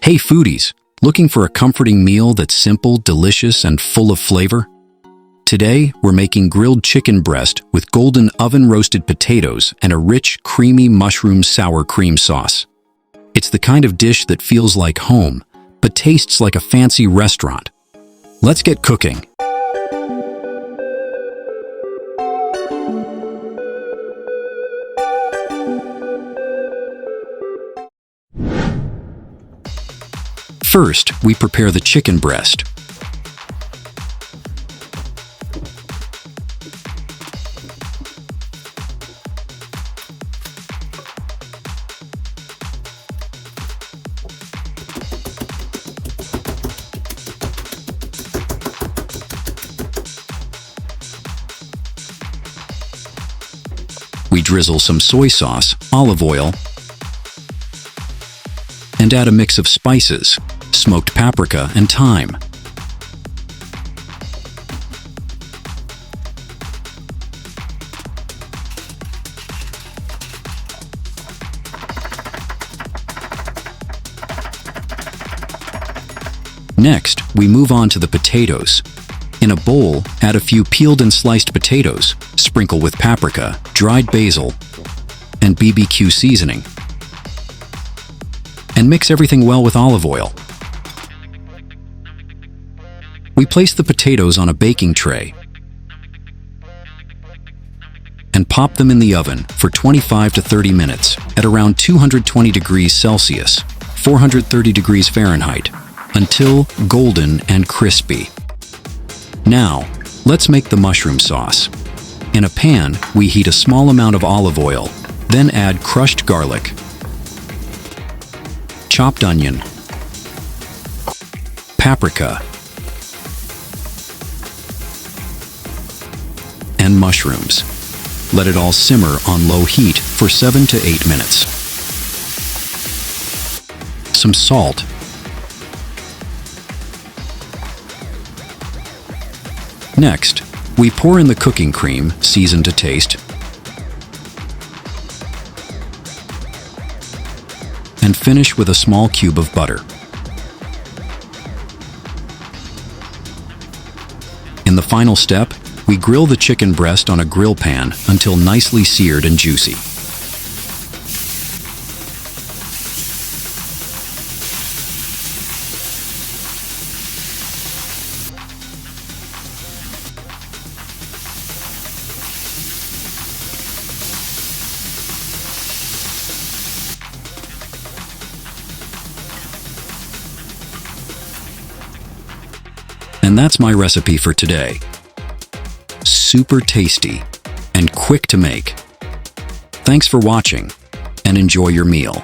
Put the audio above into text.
Hey foodies, looking for a comforting meal that's simple, delicious, and full of flavor? Today, we're making grilled chicken breast with golden oven-roasted potatoes and a rich, creamy mushroom sour cream sauce. It's the kind of dish that feels like home, but tastes like a fancy restaurant. Let's get cooking. First, we prepare the chicken breast. We drizzle some soy sauce, olive oil, and add a mix of spices, smoked paprika and thyme. Next, we move on to the potatoes. In a bowl, add a few peeled and sliced potatoes, sprinkle with paprika, dried basil, and BBQ seasoning, and mix everything well with olive oil. We place the potatoes on a baking tray and pop them in the oven for 25 to 30 minutes at around 220 degrees Celsius, 430 degrees Fahrenheit, until golden and crispy. Now, let's make the mushroom sauce. In a pan, we heat a small amount of olive oil, then add crushed garlic, chopped onion, paprika, and mushrooms. Let it all simmer on low heat for 7 to 8 minutes. Some salt, next, we pour in the cooking cream, seasoned to taste, and finish with a small cube of butter. In the final step, we grill the chicken breast on a grill pan until nicely seared and juicy. And that's my recipe for today. Super tasty and quick to make. Thanks for watching and enjoy your meal.